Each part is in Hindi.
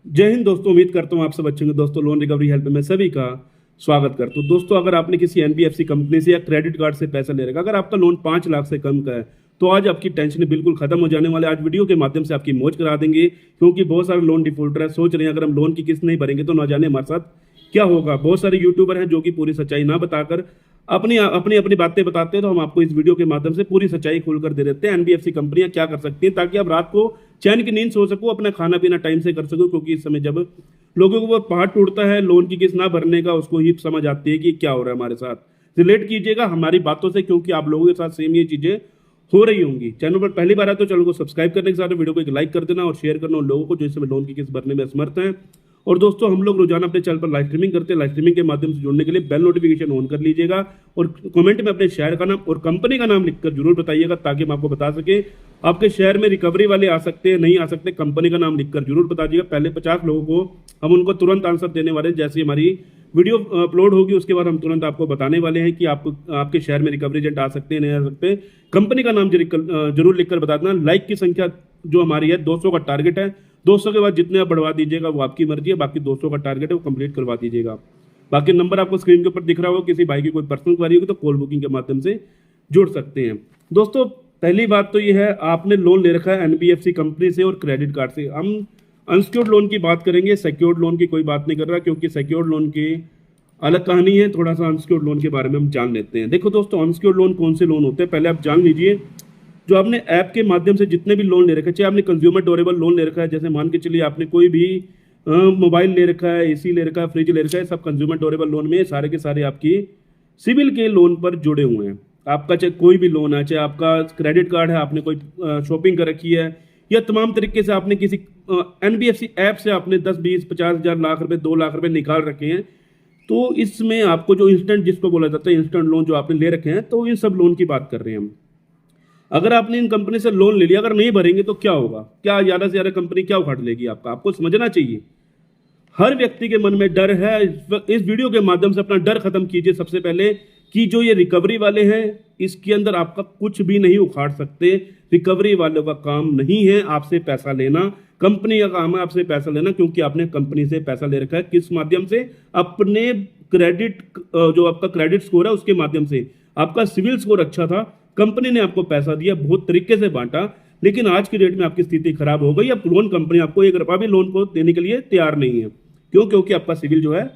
जय हिंद दोस्तों। उम्मीद करता हूँ आप सब अच्छे होंगे। दोस्तों लोन रिकवरी हेल्प में सभी का स्वागत करता हूँ। दोस्तों अगर आपने किसी एनबीएफसी कंपनी से या क्रेडिट कार्ड से पैसा ले रखा, अगर आपका लोन 5 लाख से कम का है तो आज आपकी टेंशन बिल्कुल खत्म हो जाने वाले। आज वीडियो के माध्यम से आपकी मौज करा देंगे, क्योंकि बहुत सारे लोन डिफॉल्टर है, सोच रहे हैं अगर हम लोन की किस्त नहीं भरेंगे तो ना जाने हमारे साथ क्या होगा। बहुत सारे यूट्यूबर हैं जो कि पूरी सच्चाई ना बताकर अपनी अपनी अपनी बातें बताते हैं, तो हम आपको इस वीडियो के माध्यम से पूरी सच्चाई खोलकर दे देते हैं एनबीएफसी कंपनियां क्या कर सकती हैं, ताकि आप रात को चैन की नींद सो सको, अपना खाना पीना टाइम से कर सको। क्योंकि इस समय जब लोगों को वो पहाड़ टूटता है लोन की किस्त ना भरने का, उसको ही समझ आती है कि क्या हो रहा है हमारे साथ। रिलेट कीजिएगा हमारी बातों से, क्योंकि आप लोगों के साथ सेम ये चीजें हो रही होंगी। चैनल पर पहली बार आए तो चैनल को सब्सक्राइब करने के साथ वीडियो को एक लाइक कर देना और शेयर करना उन लोगों को जो इस समय लोन की किस्त भरने में असमर्थ हैं। और दोस्तों हम लोग रोजाना अपने चैनल पर लाइव स्ट्रीमिंग करते हैं। लाइव स्ट्रीमिंग के माध्यम से जुड़ने के लिए बेल नोटिफिकेशन ऑन कर लीजिएगा और कमेंट में अपने शहर का नाम और कंपनी का नाम लिखकर जरूर बताइएगा, ताकि हम आपको बता सके आपके शहर में रिकवरी वाले आ सकते हैं नहीं आ सकते। कंपनी का नाम लिखकर जरूर बताइएगा। पहले 50 लोगों को हम उनको तुरंत आंसर देने वाले हैं। जैसे हमारी वीडियो अपलोड होगी उसके बाद हम तुरंत आपको बताने वाले हैं कि आपके शहर में रिकवरी एजेंट आ सकते हैं नहीं आ सकते। कंपनी का नाम जरूर लिखकर बता देना। लाइक की संख्या जो हमारी है 200 का टारगेट है। 200 के बाद जितने आप बढ़वा दीजिएगा वो आपकी मर्जी है। बाकी 200 का टारगेट है वो कंप्लीट करवा दीजिएगा। बाकी नंबर आपको स्क्रीन के ऊपर दिख रहा होगा। किसी भाई की कोई पर्सनल क्वारी होगी तो कॉल बुकिंग के माध्यम से जुड़ सकते हैं। दोस्तों पहली बात तो ये है, आपने लोन ले रखा है एनबीएफसी कंपनी से और क्रेडिट कार्ड से। हम अनसिक्योर्ड लोन की बात करेंगे, सिक्योर्ड लोन की कोई बात नहीं कर रहा, क्योंकि सिक्योर्ड लोन की अलग कहानी है। थोड़ा सा अनसिक्योर्ड लोन के बारे में हम जान लेते हैं। देखो दोस्तों, अनसिक्योर्ड लोन कौन से लोन होते हैं पहले आप जान लीजिए। जो आपने ऐप के माध्यम से जितने भी लोन ले रखे, चाहे आपने कंज्यूमर ड्यूरेबल लोन ले रखा है, जैसे मान के चलिए आपने कोई भी मोबाइल ले रखा है, एसी ले रखा है, फ्रिज ले रखा है, सब कंज्यूमर ड्यूरेबल लोन में सारे के सारे आपकी सिविल के लोन पर जुड़े हुए हैं। आपका चाहे कोई भी लोन है, चाहे आपका क्रेडिट कार्ड है, आपने कोई शॉपिंग कर रखी है, या तमाम तरीके से आपने किसी एनबीएफसी ऐप से आपने 10, 20, 50 हज़ार, लाख रुपए, 2 लाख रुपए निकाल रखे हैं, तो इसमें आपको जो इंस्टेंट जिसको बोला जाता है इंस्टेंट लोन जो आपने ले रखे हैं, तो इन सब लोन की बात कर रहे हैं हम। अगर आपने इन कंपनी से लोन ले लिया, अगर नहीं भरेंगे तो क्या होगा, क्या ज्यादा से ज्यादा कंपनी क्या उखाड़ लेगी आपका, आपको समझना चाहिए। हर व्यक्ति के मन में डर है। इस वीडियो के माध्यम से अपना डर खत्म कीजिए सबसे पहले, कि जो ये रिकवरी वाले हैं इसके अंदर आपका कुछ भी नहीं उखाड़ सकते। रिकवरी वालों का काम नहीं है आपसे पैसा लेना, कंपनी का काम है आपसे पैसा लेना, क्योंकि आपने कंपनी से पैसा ले रखा है। किस माध्यम से? अपने क्रेडिट, जो आपका क्रेडिट स्कोर है उसके माध्यम से। आपका सिविल स्कोर अच्छा था, कंपनी ने आपको पैसा दिया, बहुत तरीके से बांटा, लेकिन आज की डेट में आपकी स्थिति खराब हो गई। अब लोन कंपनी आपको 1 रुपया भी लोन को देने के लिए तैयार नहीं है। क्यों? क्योंकि आपका सिविल जो है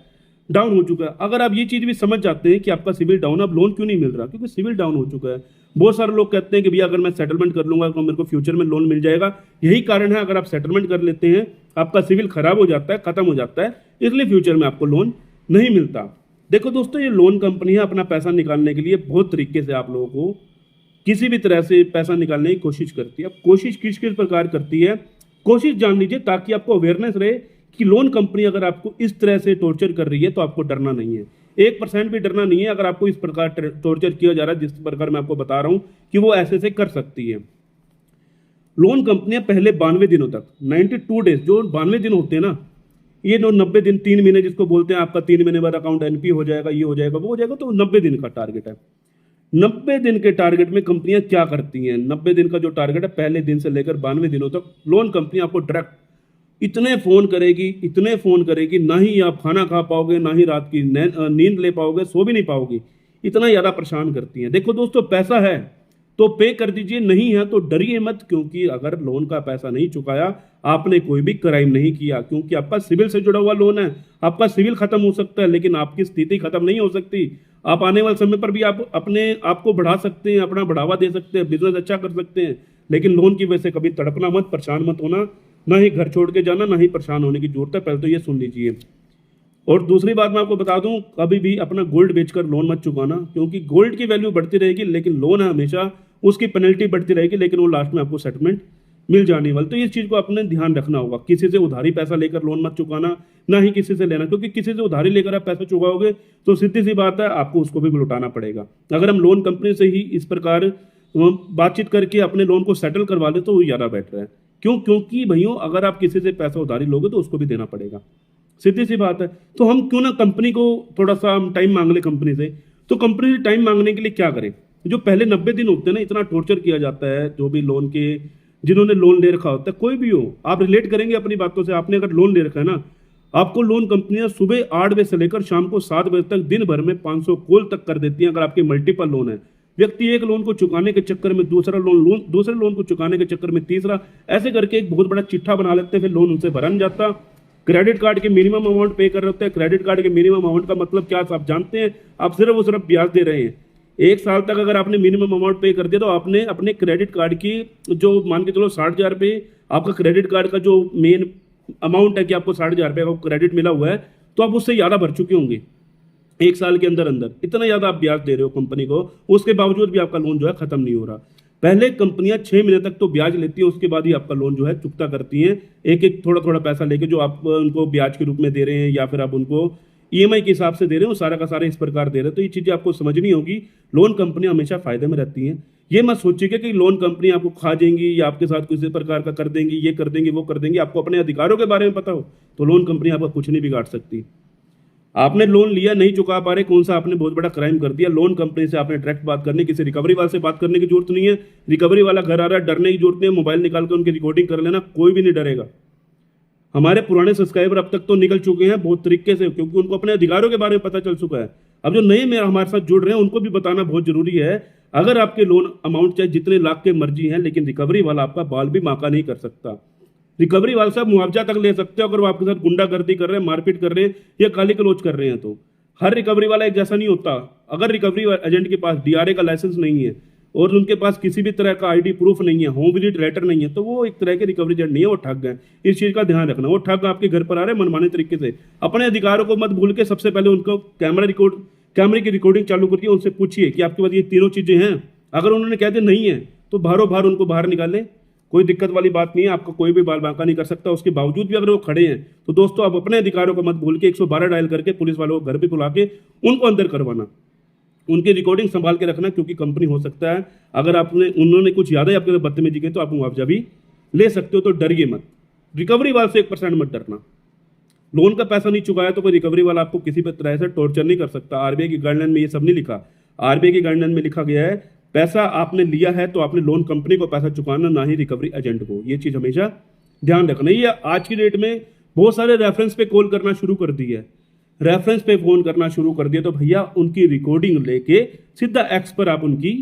डाउन हो चुका है। अगर आप ये चीज भी समझ जाते हैं कि आपका सिविल डाउन, अब लोन क्यों नहीं मिल रहा, क्योंकि सिविल डाउन हो चुका है। बहुत सारे लोग कहते हैं कि भैया अगर मैं सेटलमेंट कर लूंगा तो मेरे को फ्यूचर में लोन मिल जाएगा। यही कारण है, अगर आप सेटलमेंट कर लेते हैं आपका सिविल खराब हो जाता है, खत्म हो जाता है, इसलिए फ्यूचर में आपको लोन नहीं मिलता। देखो दोस्तों, ये लोन कंपनी है अपना पैसा निकालने के लिए बहुत तरीके से आप लोगों को किसी भी तरह से पैसा निकालने की कोशिश करती है। अब कोशिश किस किस प्रकार करती है, कोशिश जान लीजिए, ताकि आपको अवेयरनेस रहे कि लोन कंपनी अगर आपको इस तरह से टॉर्चर कर रही है तो आपको डरना नहीं है। 1% भी डरना नहीं है। अगर आपको इस प्रकार टॉर्चर किया जा रहा है जिस प्रकार मैं आपको बता रहा हूं कि वो ऐसे से कर सकती है। लोन कंपनियां पहले 92 दिनों तक, 92 डेज, जो 92 दिन होते हैं ना, ये जो 90 दिन, 3 महीने जिसको बोलते हैं, आपका 3 महीने बाद अकाउंट एनपी हो जाएगा, ये हो जाएगा, वो हो जाएगा, तो 90 दिन का टारगेट है। 90 दिन के टारगेट में कंपनियां क्या करती हैं? 90 दिन का जो टारगेट है, पहले दिन से लेकर 92 दिनों तक लोन कंपनी आपको डायरेक्ट इतने फोन करेगी, ना ही आप खाना खा पाओगे, ना ही रात की नींद ले पाओगे, सो भी नहीं पाओगे, इतना ज्यादा परेशान करती हैं। देखो दोस्तों, पैसा है तो पे कर दीजिए, नहीं है तो डरिए मत, क्योंकि अगर लोन का पैसा नहीं चुकाया, आपने कोई भी क्राइम नहीं किया, क्योंकि आपका सिविल से जुड़ा हुआ लोन है। आपका सिविल खत्म हो सकता है लेकिन आपकी स्थिति खत्म नहीं हो सकती। आप आने वाले समय पर भी आप अपने आप को बढ़ा सकते हैं, अपना बढ़ावा दे सकते हैं, बिजनेस अच्छा कर सकते हैं, लेकिन लोन की वजह से कभी तड़पना मत, परेशान मत होना, ना ही घर छोड़ के जाना, ना ही परेशान होने की जरूरत है। पहले तो ये सुन लीजिए। और दूसरी बात मैं आपको बता दूं, कभी भी अपना गोल्ड बेचकर लोन मत चुकाना, क्योंकि गोल्ड की वैल्यू बढ़ती रहेगी लेकिन लोन है हमेशा उसकी पेनल्टी बढ़ती रहेगी, लेकिन वो लास्ट में आपको सेटलमेंट मिल जाने वाली। तो इस चीज को आपने ध्यान रखना होगा। किसी से उधारी पैसा लेकर लोन मत चुकाना, ना ही किसी से लेना, क्योंकि किसी से उधारी लेकर आप पैसा चुकाओगे तो सीधी सी बात है आपको उसको भी लौटाना पड़ेगा। अगर हम लोन कंपनी से ही इस प्रकार बातचीत करके अपने लोन को सेटल करवा ले तो वो ज्यादा बेटर है। क्यों? क्योंकि भैया अगर आप किसी से पैसा उधारी लोगे तो उसको भी देना पड़ेगा, सीधी सी बात है। तो हम क्यों ना कंपनी को थोड़ा सा हम टाइम मांग ले कंपनी से। तो कंपनी से टाइम मांगने के लिए क्या करें? जो पहले 90 दिन होते हैं ना, इतना टॉर्चर किया जाता है जो भी लोन के जिन्होंने लोन ले रखा होता है, कोई भी हो, आप रिलेट करेंगे अपनी बातों से। आपने अगर लोन ले रखा है ना, आपको लोन कंपनियां सुबह 8 बजे से लेकर शाम को 7 बजे तक दिन भर में 500 कॉल तक कर देती हैं। अगर आपके मल्टीपल लोन है, व्यक्ति एक लोन को चुकाने के चक्कर में दूसरे लोन को चुकाने के चक्कर में तीसरा, ऐसे करके एक बहुत बड़ा चिट्ठा बना लेते हैं, फिर लोन उनसे भरा नहीं जाता। क्रेडिट कार्ड के मिनिमम अमाउंट पे कर रहे होते हैं। क्रेडिट कार्ड के मिनिमम अमाउंट का मतलब क्या आप जानते हैं? आप सिर्फ और सिर्फ ब्याज दे रहे हैं। 1 साल तक अगर आपने मिनिमम अमाउंट पे कर दिया तो आपने अपने क्रेडिट कार्ड की जो मान के चलो 60,000 रुपये आपका क्रेडिट कार्ड का जो मेन अमाउंट है कि आपको 60,000 रुपये का क्रेडिट मिला हुआ है, तो आप उससे ज़्यादा भर चुके होंगे 1 साल के अंदर अंदर। इतना ज़्यादा आप ब्याज दे रहे हो कंपनी को, उसके बावजूद भी आपका लोन जो है खत्म नहीं हो रहा। पहले कंपनियां 6 महीने तक तो ब्याज लेती हैं, उसके बाद ही आपका लोन जो है चुकता करती हैं, एक एक थोड़ा थोड़ा पैसा लेके, जो आप उनको ब्याज के रूप में दे रहे हैं या फिर आप उनको ईएमआई के हिसाब से दे रहे हो, सारा का सारा इस प्रकार दे रहे हैं। तो ये चीज़ें आपको समझनी होगी। लोन कंपनियां हमेशा फायदे में रहती हैं। ये मत सोचिए कि लोन कंपनी आपको खा जाएंगी या आपके साथ किसी प्रकार का कर देंगी, ये कर देंगी, वो कर देंगी। आपको अपने अधिकारों के बारे में पता हो तो लोन कंपनी आपका कुछ नहीं बिगाड़ सकती। आपने लोन लिया, नहीं चुका पा रहे, कौन सा आपने बहुत बड़ा क्राइम कर दिया? लोन कंपनी से आपने डायरेक्ट बात करनी, किसी रिकवरी वाले से बात करने की जरूरत नहीं है। रिकवरी वाला घर आ रहा है, डरने की जरूरत नहीं है। मोबाइल निकाल कर उनकी रिकॉर्डिंग कर लेना, कोई भी नहीं डरेगा। हमारे पुराने सब्सक्राइबर अब तक तो निकल चुके हैं बहुत तरीके से, क्योंकि उनको अपने अधिकारों के बारे में पता चल चुका है। अब जो नए मेरे हमारे साथ जुड़ रहे हैं उनको भी बताना बहुत जरूरी है। अगर आपके लोन अमाउंट चाहे जितने लाख के मर्जी हैं, लेकिन रिकवरी वाला आपका बाल भी माका नहीं कर सकता। रिकवरी वाले साहब मुआवजा तक ले सकते हो अगर वो आपके साथ गुंडागर्दी कर रहे हैं, मारपीट कर रहे हैं या गाली गलौज कर रहे हैं। तो हर रिकवरी वाला एक जैसा नहीं होता। अगर रिकवरी एजेंट के पास डीआरए का लाइसेंस नहीं है और उनके पास किसी भी तरह का आईडी प्रूफ नहीं है, होम विजिट लेटर नहीं है, तो वो एक तरह के रिकवरी एजेंट नहीं है, वो ठग गए। इस चीज का ध्यान रखना। वो ठग आपके घर पर आ रहे हैं मनमाने तरीके से। अपने अधिकारों को मत भूल के सबसे पहले उनको कैमरे की रिकॉर्डिंग चालू करके उनसे पूछिए कि आपके पास ये तीनों चीजें हैं। अगर उन्होंने कह दिया नहीं है तो भारों भार उनको बाहर निकालें, कोई दिक्कत वाली बात नहीं है। आपको कोई भी बाल बांका नहीं कर सकता। उसके बावजूद भी अगर वो खड़े हैं तो दोस्तों आप अपने अधिकारों को मत भूल के 112 डायल करके पुलिस वालों को घर पे बुला के उनको अंदर करवाना, उनकी रिकॉर्डिंग संभाल के रखना। क्योंकि कंपनी हो सकता है अगर उन्होंने कुछ ज्यादा ही आपके बदतमीजी की तो आप मुआवजा भी ले सकते हो। तो डरिए मत। रिकवरी वाले से 1% मत डरना। लोन का पैसा नहीं चुकाया तो कोई रिकवरी वाला आपको किसी भी तरह से टॉर्चर नहीं कर सकता। आरबीआई की गाइडलाइन में ये सब नहीं लिखा। आरबीआई की गाइडलाइन में लिखा गया है पैसा आपने लिया है तो आपने लोन कंपनी को पैसा चुकाना, ना ही रिकवरी एजेंट को। ये चीज हमेशा ध्यान रखना। ये आज की डेट में बहुत सारे रेफरेंस पे कॉल करना शुरू कर दी है, रेफरेंस पे फोन करना शुरू कर दिया, तो भैया उनकी रिकॉर्डिंग लेके सीधा एक्स पर आप उनकी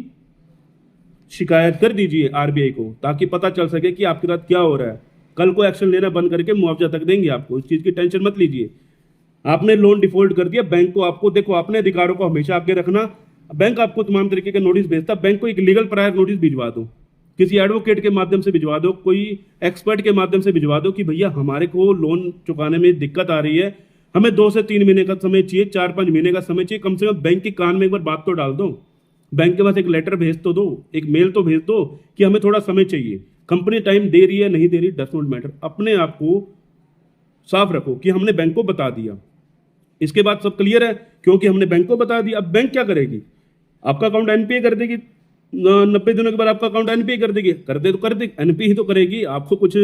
शिकायत कर दीजिए आरबीआई को, ताकि पता चल सके कि आपके साथ क्या हो रहा है। कल को एक्शन लेना बंद करके मुआवजा तक देंगे आपको। इस चीज की टेंशन मत लीजिए। आपने लोन डिफॉल्ट कर दिया, बैंक को आपको देखो अपने अधिकारों को हमेशा आगे रखना। बैंक आपको तमाम तरीके के नोटिस भेजता, बैंक को एक लीगल प्रायर नोटिस भिजवा दो, किसी एडवोकेट के माध्यम से भिजवा दो, कोई एक्सपर्ट के माध्यम से भिजवा दो कि भैया हमारे को लोन चुकाने में दिक्कत आ रही है, हमें 2 से 3 महीने का समय चाहिए, 4-5 महीने का समय चाहिए। कम से कम बैंक के कान में एक बार बात तो डाल दो, बैंक के पास एक लेटर भेज तो दो, एक मेल तो भेज दो कि हमें थोड़ा समय चाहिए। कंपनी टाइम दे रही है नहीं दे रही डज नॉट मैटर। अपने आप को साफ रखो कि हमने बैंक को बता दिया, इसके बाद सब क्लियर है क्योंकि हमने बैंक को बता दिया। अब बैंक क्या करेगी? आपका अकाउंट एनपीए कर देगी, 90 दिनों के बाद आपका अकाउंट एनपीए कर देगी। कर दे तो कर दे, एनपीए ही तो करेगी। आपको कुछ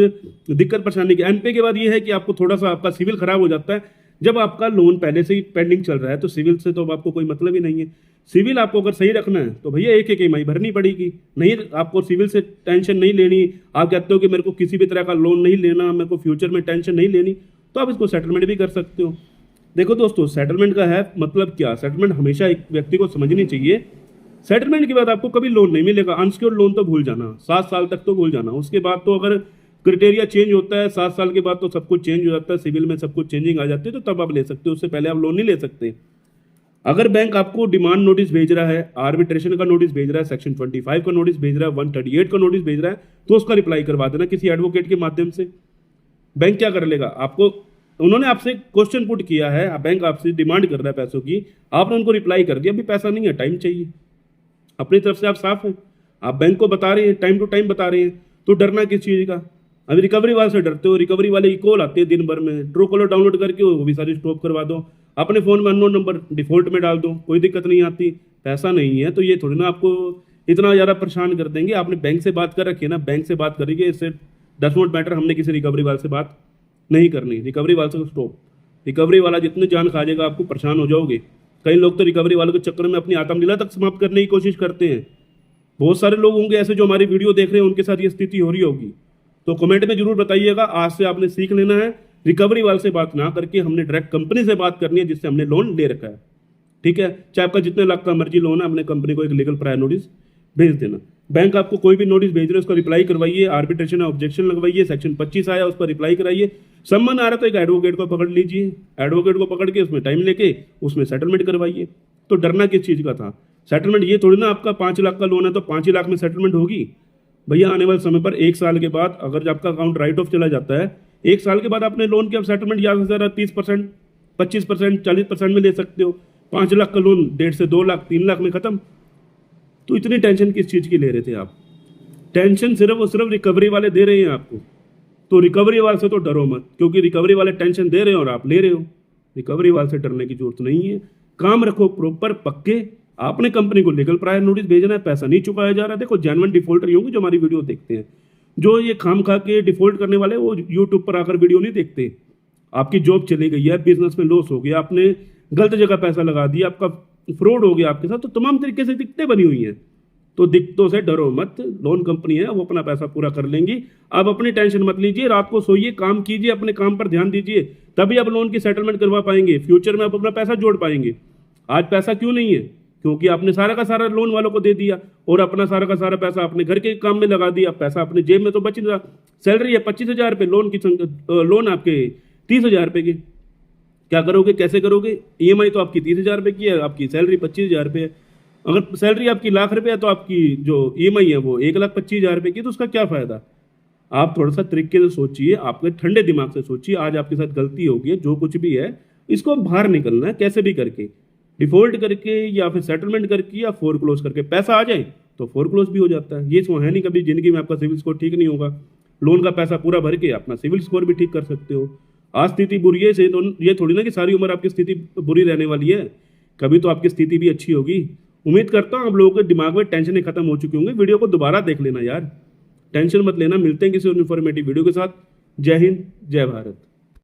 दिक्कत परेशानी की। एनपीए के बाद ये है कि आपको थोड़ा सा आपका सिविल खराब हो जाता है। जब आपका लोन पहले से ही पेंडिंग चल रहा है तो सिविल से तो अब आपको कोई मतलब ही नहीं है। सिविल आपको अगर सही रखना है तो भैया एक ईएमआई भरनी पड़ेगी। नहीं, आपको सिविल से टेंशन नहीं लेनी। आप कहते हो कि मेरे को किसी भी तरह का लोन नहीं लेना, मेरे को फ्यूचर में टेंशन नहीं लेनी, तो आप इसको सेटलमेंट भी कर सकते हो। देखो दोस्तों, सेटलमेंट का है मतलब क्या? सेटलमेंट हमेशा एक व्यक्ति को समझनी चाहिए। सेटलमेंट के बाद आपको कभी लोन नहीं मिलेगा। अनसिक्योर्ड लोन तो भूल जाना, 7 साल तक तो भूल जाना। उसके बाद तो अगर क्राइटेरिया चेंज होता है 7 साल के बाद तो सब कुछ चेंज हो जाता है, सिविल में सब कुछ चेंजिंग आ जाती है, तो तब आप ले सकते हो। उससे पहले आप लोन नहीं ले सकते। अगर बैंक आपको डिमांड नोटिस भेज रहा है, आर्बिट्रेशन का नोटिस भेज रहा है, सेक्शन 25 का नोटिस भेज रहा है, 138 का नोटिस भेज रहा है, तो उसका रिप्लाई करवा देना किसी एडवोकेट के माध्यम से। बैंक क्या कर लेगा? आपको उन्होंने आपसे क्वेश्चन पुट किया है, बैंक आपसे डिमांड कर रहा है पैसों की, आपने उनको रिप्लाई कर दिया अभी पैसा नहीं है, टाइम चाहिए। अपनी तरफ से आप साफ हैं, आप बैंक को बता रहे हैं, टाइम टू टाइम बता रहे हैं, तो डरना किस चीज़ का? अभी रिकवरी वाले से डरते हो? रिकवरी वाले की कॉल आती है दिन भर में, ट्रू कॉलर डाउनलोड करके वो भी सारी स्टॉप करवा दो। अपने फोन में अननोन नंबर डिफॉल्ट में डाल दो, कोई दिक्कत नहीं आती। पैसा नहीं है तो ये थोड़ी ना आपको इतना ज़्यादा परेशान कर देंगे। आपने बैंक से बात कर रखी है ना, बैंक से बात करेंगे, इससे डज नॉट मैटर। हमने किसी रिकवरी वाले से बात नहीं करनी। रिकवरी वाले से स्टॉप। रिकवरी वाला जितने जान खा जाएगा आपको परेशान हो जाओगे। कई लोग तो रिकवरी वालों के चक्कर में अपनी आत्मलीला तक समाप्त करने की कोशिश करते हैं। बहुत सारे लोग होंगे ऐसे जो हमारी वीडियो देख रहे हैं, उनके साथ ये स्थिति हो रही होगी। तो कमेंट में जरूर बताइएगा। आज से आपने सीख लेना है, रिकवरी वाले से बात ना करके हमने डायरेक्ट कंपनी से बात करनी है जिससे हमने लोन ले रखा है। ठीक है, चाहे आपका जितने लाख का मर्जी लोन है, अपने कंपनी को एक लीगल प्रायर नोटिस भेज देना। बैंक आपको कोई भी नोटिस भेज रहे है उसका रिप्लाई करवाइए, आर्बिट्रेशन ऑब्जेक्शन लगवाइए, सेक्शन 25 आया उस पर रिप्लाई कराइए। सम्मन आ रहा तो एक एडवोकेट को पकड़ लीजिए, एडवोकेट को पकड़ के उसमें टाइम लेके उसमें सेटलमेंट करवाइए। तो डरना किस चीज़ का था? सेटलमेंट ये थोड़ी ना आपका 5 लाख का लोन है तो 5 ही लाख में सेटलमेंट होगी। भैया आने वाले समय पर 1 साल के बाद अगर आपका अकाउंट राइट ऑफ चला जाता है, 1 साल के बाद अपने लोन के आप सेटलमेंट ज़्यादा से ज़्यादा 30%, 25%, 40% में ले सकते हो। 5 लाख का लोन 1.5 से 2 लाख, 3 लाख में खत्म। तो इतनी टेंशन किस चीज़ की ले रहे थे आप? टेंशन सिर्फ और सिर्फ रिकवरी वाले दे रहे हैं आपको। तो रिकवरी वाले से तो डरो मत, क्योंकि रिकवरी वाले टेंशन दे रहे हैं और आप ले रहे हो। रिकवरी वाले से डरने की जरूरत नहीं है। काम रखो प्रॉपर पक्के। आपने कंपनी को लीगल प्रायर नोटिस भेजना है, पैसा नहीं चुकाया जा रहा है। देखो जेन्युइन डिफॉल्टर होंगे जो हमारी वीडियो देखते हैं। जो ये खाम खा के डिफॉल्ट करने वाले वो यूट्यूब पर आकर वीडियो नहीं देखते। आपकी जॉब चली गई है, बिजनेस में लॉस हो गया, आपने गलत जगह पैसा लगा दिया, आपका फ्रॉड हो गया आपके साथ, तो तमाम तरीके से दिक्कतें बनी हुई हैं। तो दिक्कतों से डरो मत, लोन कंपनी है वो अपना पैसा पूरा कर लेंगी। आप अपनी टेंशन मत लीजिए, रात को सोइए, काम कीजिए, अपने काम पर ध्यान दीजिए, तभी आप लोन की सेटलमेंट करवा पाएंगे। फ्यूचर में आप अपना पैसा जोड़ पाएंगे। आज पैसा क्यों नहीं है? क्योंकि आपने सारा का सारा लोन वालों को दे दिया और अपना सारा का सारा पैसा अपने घर के काम में लगा दिया। पैसा अपने जेब में तो बच नहीं रहा। सैलरी है 25,000 रुपये, लोन आपके 30,000 रुपये की। क्या करोगे, कैसे करोगे? EMI तो आपकी 30,000 रुपये की है, आपकी सैलरी 25,000 रुपये है। अगर सैलरी आपकी लाख रुपये है तो आपकी जो EMI है वो 1,25,000 रुपये की, तो उसका क्या फायदा? आप थोड़ा सा तरीके से सोचिए, आपके ठंडे दिमाग से सोचिए। आज आपके साथ गलती होगी, जो कुछ भी है इसको बाहर निकलना है कैसे भी करके, डिफॉल्ट करके या फिर सेटलमेंट करके या फोरक्लोज करके। पैसा आ जाए तो फोरक्लोज भी हो जाता है। ये तो है नहीं कभी जिंदगी में आपका सिविल स्कोर ठीक नहीं होगा। लोन का पैसा पूरा भर के अपना सिविल स्कोर भी ठीक कर सकते हो। आज स्थिति बुरी है, से तो ये थोड़ी ना कि सारी उम्र आपकी स्थिति बुरी रहने वाली है। कभी तो आपकी स्थिति भी अच्छी होगी। उम्मीद करता हूँ आप लोगों के दिमाग में टेंशनें खत्म हो चुकी होंगी। वीडियो को दोबारा देख लेना यार, टेंशन मत लेना। मिलते हैं किसी और इन्फॉर्मेटिव वीडियो के साथ। जय हिंद, जय भारत।